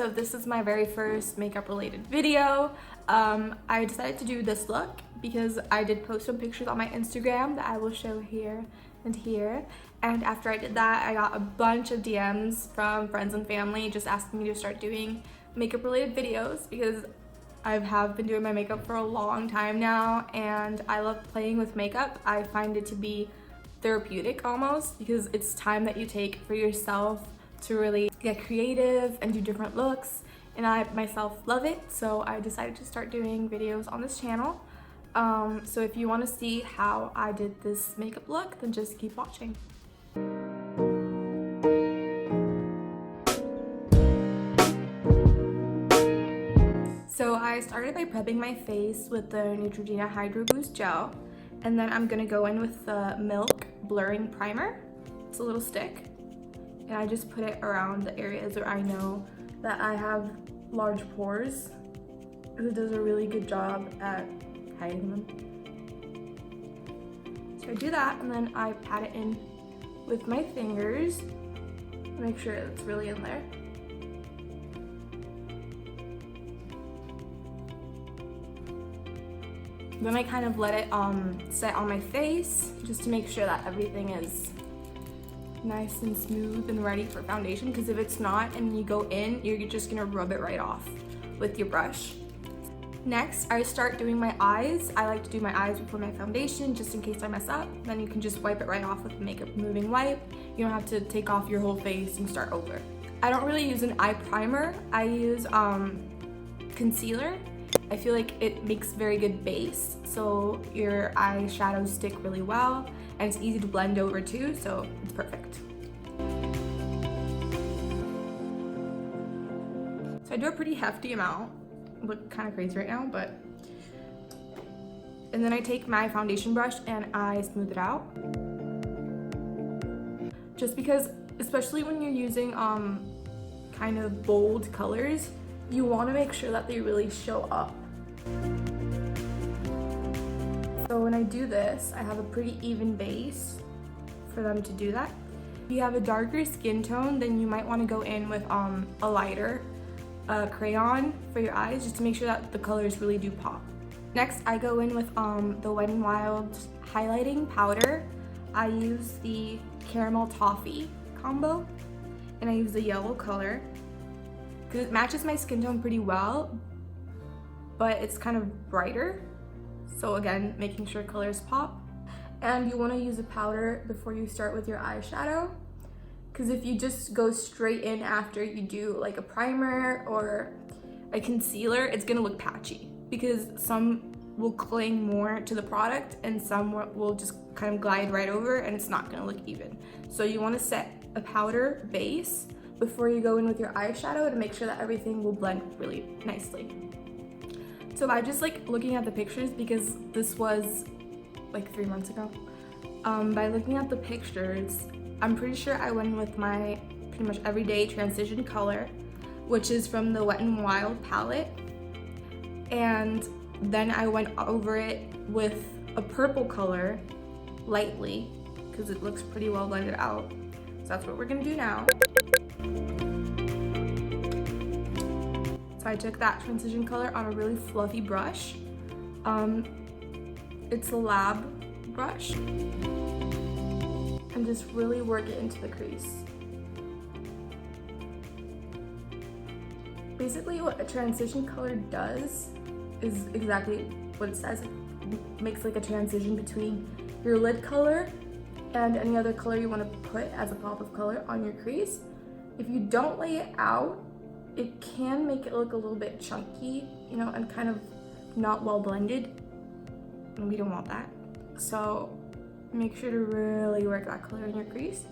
so this is my very first makeup related video. I decided to do this look because I did post some pictures on my Instagram that I will show here and here. And after I did that, I got a bunch of DMs from friends and family just asking me to start doing makeup related videos because I have been doing my makeup for a long time now and I love playing with makeup. I find it to be therapeutic almost because it's time that you take for yourself to really get creative and do different looks, and I myself love it, so I decided to start doing videos on this channel. So if you want to see how I did this makeup look, then just keep watching. So I started by prepping my face with the Neutrogena Hydro Boost Gel, and then I'm gonna go in with the Milk Blurring Primer. It's a little stick, and I just put it around the areas where I know that I have large pores, because it does a really good job at hiding them. So I do that, and then I pat it in with my fingers, make sure it's really in there. Then I kind of let it set on my face just to make sure that everything is nice and smooth and ready for foundation, because if it's not and you go in, you're just gonna rub it right off with your brush. Next, I start doing my eyes. I like to do my eyes before my foundation just in case I mess up. Then you can just wipe it right off with a makeup removing wipe. You don't have to take off your whole face and start over. I don't really use an eye primer. I use concealer. I feel like it makes very good base, so your eyeshadows stick really well, and it's easy to blend over too, so it's perfect. So I do a pretty hefty amount. I look kind of crazy right now, but... And then I take my foundation brush and I smooth it out. Just because, especially when you're using kind of bold colors, you want to make sure that they really show up. So when I do this, I have a pretty even base for them to do that. If you have a darker skin tone, then you might want to go in with a lighter crayon for your eyes, just to make sure that the colors really do pop. Next, I go in with the Wet n Wild highlighting powder. I use the Caramel Toffee combo, and I use the yellow color because it matches my skin tone pretty well, but it's kind of brighter. So again, making sure colors pop. And you want to use a powder before you start with your eyeshadow, because if you just go straight in after you do like a primer or a concealer, it's gonna look patchy because some will cling more to the product and some will just kind of glide right over, and it's not gonna look even. So you want to set a powder base before you go in with your eyeshadow to make sure that everything will blend really nicely. So by just like looking at the pictures, because this was like 3 months ago, by looking at the pictures, I'm pretty sure I went with my pretty much everyday transition color, which is from the Wet n Wild palette, and then I went over it with a purple color lightly because it looks pretty well blended out. So that's what we're gonna do now. So I took that transition color on a really fluffy brush. It's a lab brush, and just really work it into the crease. Basically what a transition color does is exactly what it says. It makes like a transition between your lid color and any other color you want to put as a pop of color on your crease. If you don't lay it out, it can make it look a little bit chunky, you know, and kind of not well blended, and we don't want that. So make sure to really work that color in your crease.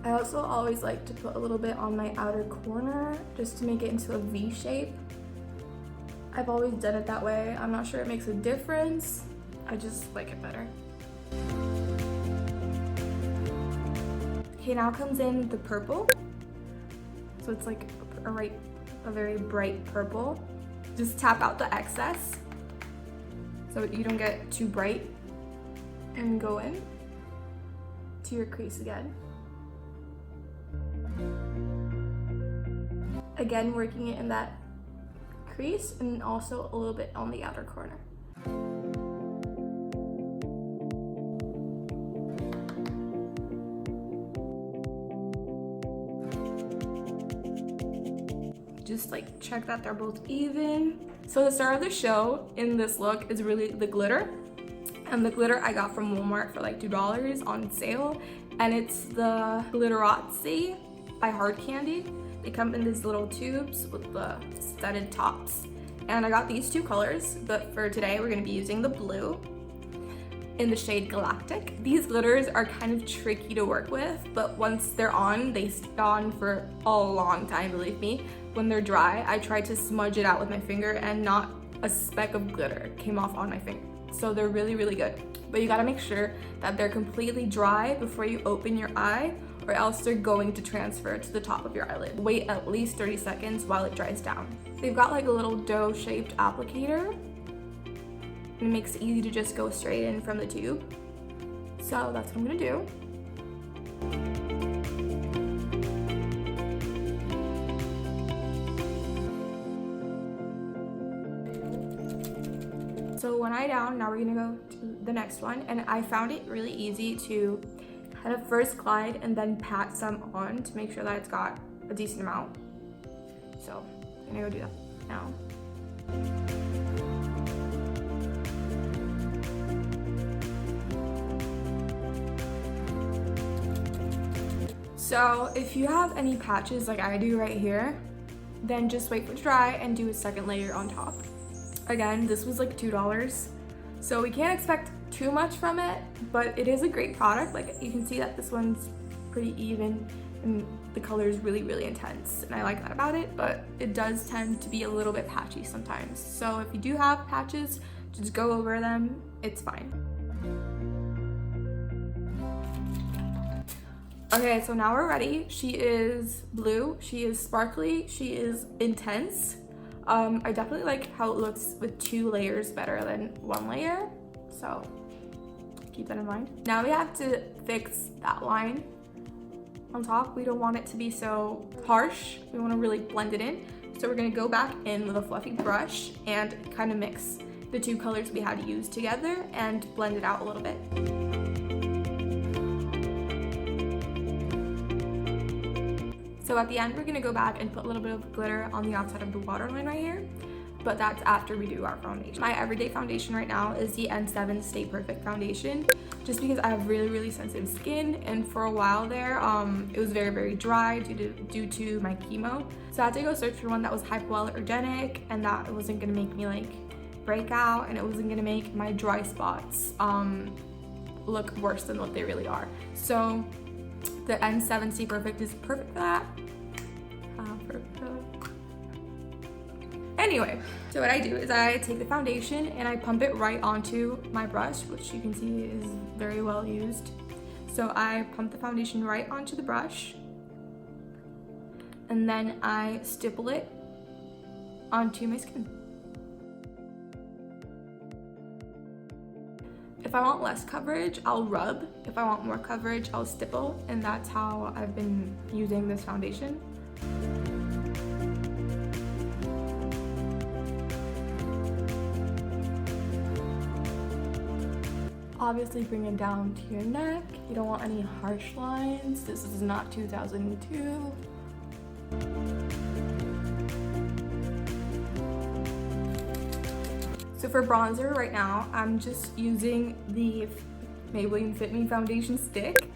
I also always like to put a little bit on my outer corner just to make it into a V shape. I've always done it that way. I'm not sure it makes a difference. I just like it better. Okay, now comes in the purple. So it's like a very bright purple. Just tap out the excess so you don't get too bright, and go in to your crease again. Again, working it in that crease and also a little bit on the outer corner. Just like check that they're both even. So the star of the show in this look is really the glitter. And the glitter I got from Walmart for like $2 on sale. And it's the Glitterazzi by Hard Candy. They come in these little tubes with the studded tops. And I got these two colors, but for today we're gonna be using the blue in the shade Galactic. These glitters are kind of tricky to work with, but once they're on, they stay on for a long time, believe me. When they're dry, I tried to smudge it out with my finger and not a speck of glitter came off on my finger. So they're really, really good. But you gotta make sure that they're completely dry before you open your eye, or else they're going to transfer to the top of your eyelid. Wait at least 30 seconds while it dries down. They've got like a little dough-shaped applicator. It makes it easy to just go straight in from the tube. So that's what I'm gonna do. So one eye down, now we're gonna go to the next one. And I found it really easy to kind of first glide and then pat some on to make sure that it's got a decent amount. So I'm gonna go do that now. So if you have any patches like I do right here, then just wait for it to dry and do a second layer on top. Again, this was like $2, so we can't expect too much from it, but it is a great product. Like you can see that this one's pretty even and the color is really, really intense, and I like that about it, but it does tend to be a little bit patchy sometimes. So if you do have patches, just go over them, it's fine. Okay, so now we're ready. She is blue, she is sparkly, she is intense. I definitely like how it looks with 2 layers better than 1 layer, so keep that in mind. Now we have to fix that line on top. We don't want it to be so harsh. We want to really blend it in. So we're going to go back in with a fluffy brush and kind of mix the 2 colors we had used together and blend it out a little bit. So at the end, we're gonna go back and put a little bit of glitter on the outside of the waterline right here, but that's after we do our foundation. My everyday foundation right now is the N7 Stay Perfect foundation, just because I have really, really sensitive skin, and for a while there, it was very, very dry due to my chemo. So I had to go search for one that was hypoallergenic, and that wasn't gonna make me like break out, and it wasn't gonna make my dry spots look worse than what they really are. So the N7 Stay Perfect is perfect for that. Anyway, so what I do is I take the foundation and I pump it right onto my brush, which you can see is very well used. So I pump the foundation right onto the brush, and then I stipple it onto my skin. If I want less coverage, I'll rub. If I want more coverage, I'll stipple, and that's how I've been using this foundation. Obviously bring it down to your neck. You don't want any harsh lines. This is not 2002. So for bronzer right now, I'm just using the Maybelline Fit Me foundation stick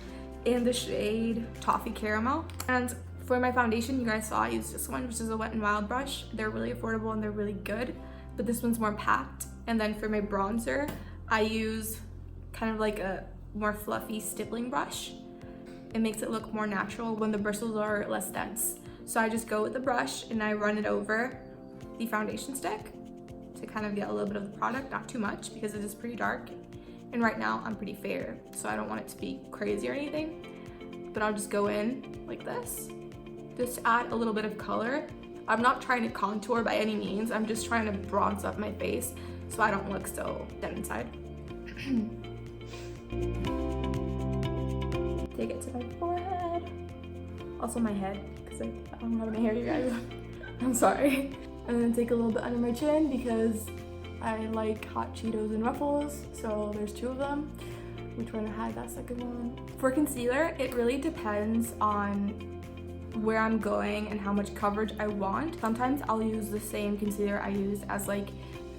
in the shade Toffee Caramel. And for my foundation, you guys saw I used this one, which is a Wet n Wild brush. They're really affordable and they're really good, but this one's more packed. And then for my bronzer, I use kind of like a more fluffy stippling brush. It makes it look more natural when the bristles are less dense. So I just go with the brush and I run it over the foundation stick to kind of get a little bit of the product, not too much because it is pretty dark. And right now I'm pretty fair, so I don't want it to be crazy or anything. But I'll just go in like this, just to add a little bit of color. I'm not trying to contour by any means. I'm just trying to bronze up my face so I don't look so dead inside. Take it to my forehead. Also my head, because I don't have any hair, you guys. I'm sorry. And then take a little bit under my chin because I like hot Cheetos and Ruffles, so there's 2 of them. We're trying to hide that second one. For concealer, it really depends on where I'm going and how much coverage I want. Sometimes I'll use the same concealer I use as like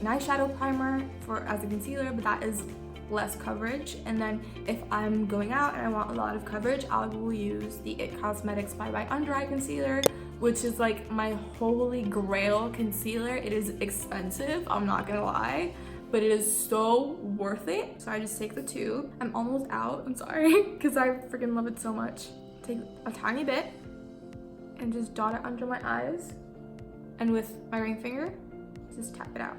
an eyeshadow primer as a concealer, but that is less coverage. And then if I'm going out and I want a lot of coverage, I will use the It Cosmetics Bye Bye Under Eye Concealer, which is like my holy grail concealer. It is expensive, I'm not gonna lie, but it is so worth it. So I just take the tube. I'm almost out, I'm sorry, because I freaking love it so much. Take a tiny bit and just dot it under my eyes. And with my ring finger, just tap it out.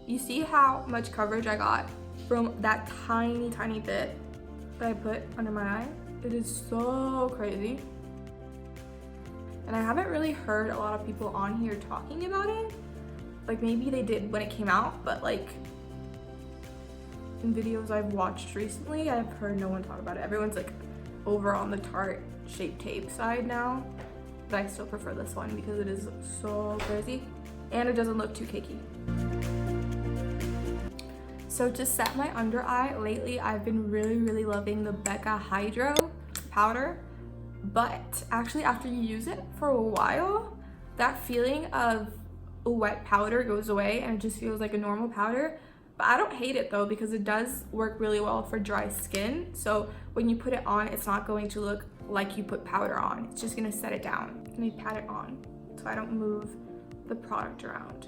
You see how much coverage I got from that tiny bit that I put under my eye? It is so crazy. And I haven't really heard a lot of people on here talking about it. Like maybe they did when it came out, but like in videos I've watched recently, I've heard no one talk about it. Everyone's like over on the Tarte Shape Tape side now, but I still prefer this one because it is so crazy and it doesn't look too cakey. So to set my under eye, lately I've been really loving the Becca Hydro powder, but actually after you use it for a while, that feeling of a wet powder goes away and it just feels like a normal powder. But I don't hate it though, because it does work really well for dry skin. So when you put it on, it's not going to look like you put powder on. It's just gonna set it down. Let me pat it on so I don't move the product around.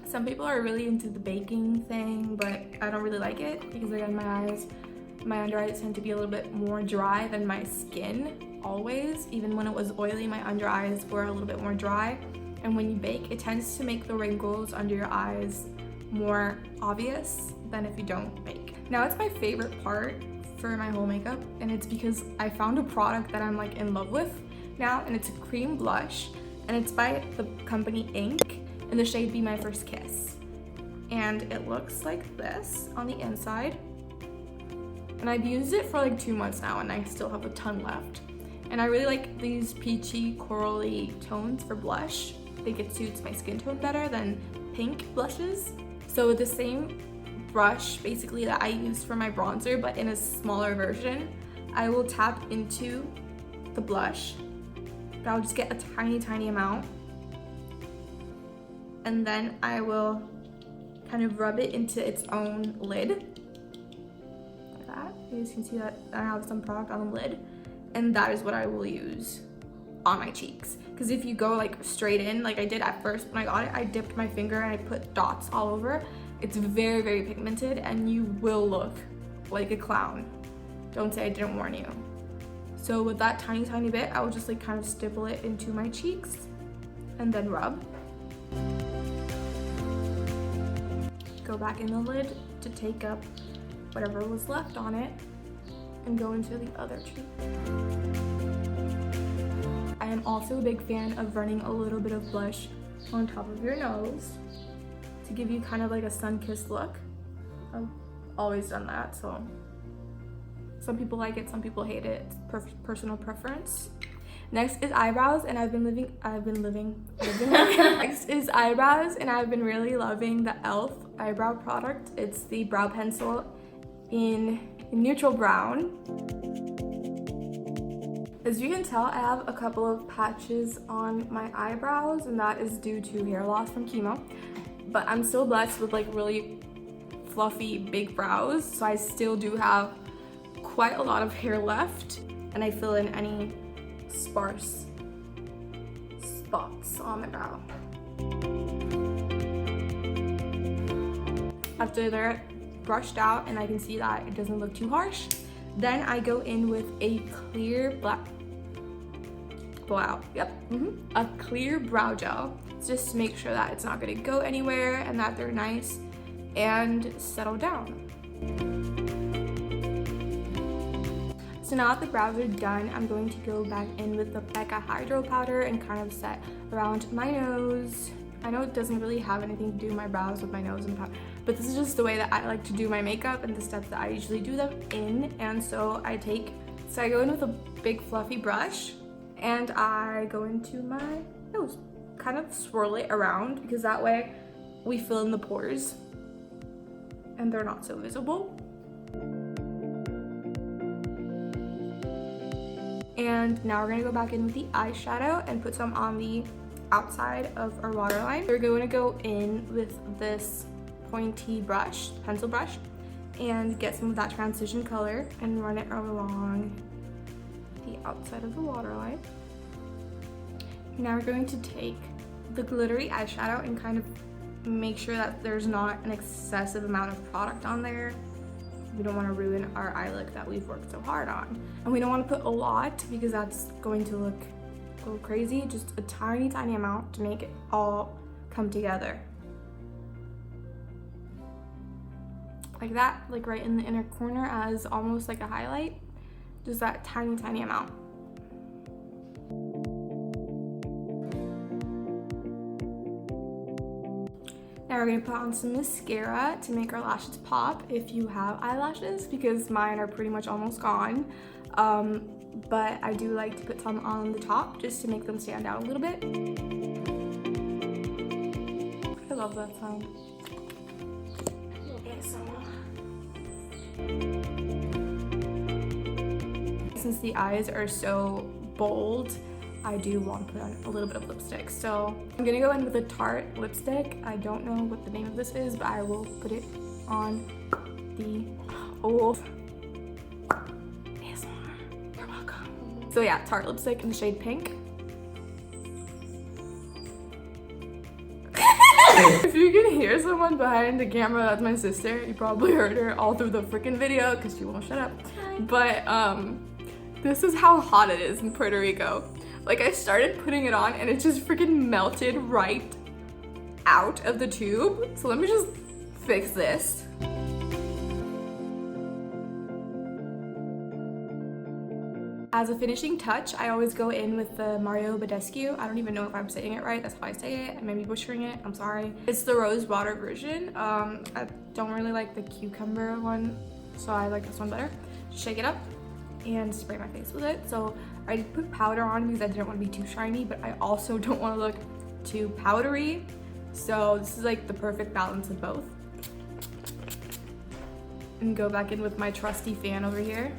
Some people are really into the baking thing, but I don't really like it because again, my under eyes tend to be a little bit more dry than my skin always. Even when it was oily, my under eyes were a little bit more dry. And when you bake, it tends to make the wrinkles under your eyes more obvious than if you don't bake. Now it's my favorite part for my whole makeup, and it's because I found a product that I'm like in love with now, and it's a cream blush, and it's by the company Ink, in the shade Be My First Kiss. And it looks like this on the inside. And I've used it for like 2 months now and I still have a ton left. And I really like these peachy corally tones for blush. I think it suits my skin tone better than pink blushes. So with the same brush basically that I used for my bronzer, but in a smaller version, I will tap into the blush. But I'll just get a tiny amount. And then I will kind of rub it into its own lid, like that. You guys can see that I have some product on the lid, and that is what I will use on my cheeks. Because if you go like straight in, like I did at first when I got it, I dipped my finger and I put dots all over. It's very pigmented and you will look like a clown. Don't say I didn't warn you. So with that tiny bit, I will just like kind of stipple it into my cheeks and then rub. Go back in the lid to take up whatever was left on it and go into the other cheek. I am also a big fan of running a little bit of blush on top of your nose to give you kind of like a sun-kissed look. I've always done that, so some people like it, some people hate it. It's personal preference. Next is eyebrows, and Next is eyebrows, and I've been really loving the e.l.f. eyebrow product. It's the brow pencil in neutral brown. As you can tell, I have a couple of patches on my eyebrows, and that is due to hair loss from chemo. But I'm still blessed with like really fluffy big brows, so I still do have quite a lot of hair left, and I fill in any sparse spots on my brow. After they're brushed out and I can see that it doesn't look too harsh, then I go in with a clear a clear brow gel, just to make sure that it's not going to go anywhere and that they're nice and settle down. So now that the brows are done, I'm going to go back in with the Becca Hydro powder and kind of set around my nose. I know it doesn't really have anything to do with my brows with my nose and powder, but this is just the way that I like to do my makeup and the steps that I usually do them in. And so I take So I go in with a big fluffy brush and I go into my nose. Kind of swirl it around because that way we fill in the pores and they're not so visible. And now we're gonna go back in with the eyeshadow and put some on the outside of our waterline. We're going to go in with this pointy brush, pencil brush, and get some of that transition color and run it along the outside of the waterline. Now we're going to take the glittery eyeshadow and kind of make sure that there's not an excessive amount of product on there. We don't want to ruin our eye look that we've worked so hard on. And we don't want to put a lot because that's going to look a little crazy. Just a tiny amount to make it all come together. Like that, like right in the inner corner as almost like a highlight. Just that tiny amount. Now we're gonna put on some mascara to make our lashes pop if you have eyelashes, because mine are pretty much almost gone. But I do like to put some on the top just to make them stand out a little bit. I love that sound. Since the eyes are so bold, I do want to put on a little bit of lipstick. So I'm gonna go in with a Tarte lipstick. I don't know what the name of this is, but I will put it on the ASMR. You're welcome. So yeah, Tarte lipstick in the shade pink. If you can hear someone behind the camera, that's my sister. You probably heard her all through the freaking video because she won't shut up. But this is how hot it is in Puerto Rico. Like, I started putting it on and it just freaking melted right out of the tube. So let me just fix this. As a finishing touch, I always go in with the Badescu. I don't even know if I'm saying it right. That's how I say it. I may be butchering it. I'm sorry. It's the rose water version. I don't really like the cucumber one, so I like this one better. Shake it up and spray my face with it. So I did put powder on because I didn't want to be too shiny, but I also don't want to look too powdery. So this is like the perfect balance of both. And go back in with my trusty fan over here.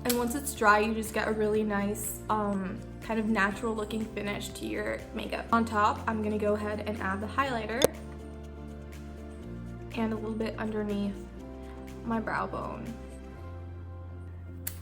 And once it's dry, you just get a really nice kind of natural looking finish to your makeup. On top, I'm gonna go ahead and add the highlighter and a little bit underneath my brow bone.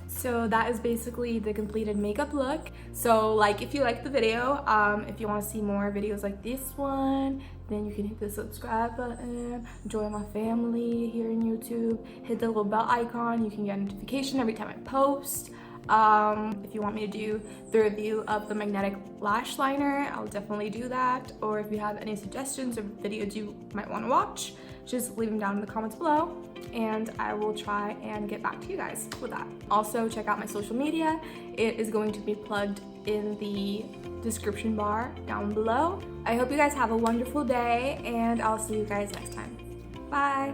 So that is basically the completed makeup look. So like, if you like the video, if you want to see more videos like this one, then you can hit the subscribe button, join my family here in YouTube, hit the little bell icon, you can get a notification every time I post. If you want me to do the review of the magnetic lash liner, I'll definitely do that. Or if you have any suggestions or videos you might want to watch, just leave them down in the comments below and I will try and get back to you guys with that. Also, check out my social media. It is going to be plugged in the description bar down below. I hope you guys have a wonderful day and I'll see you guys next time. Bye!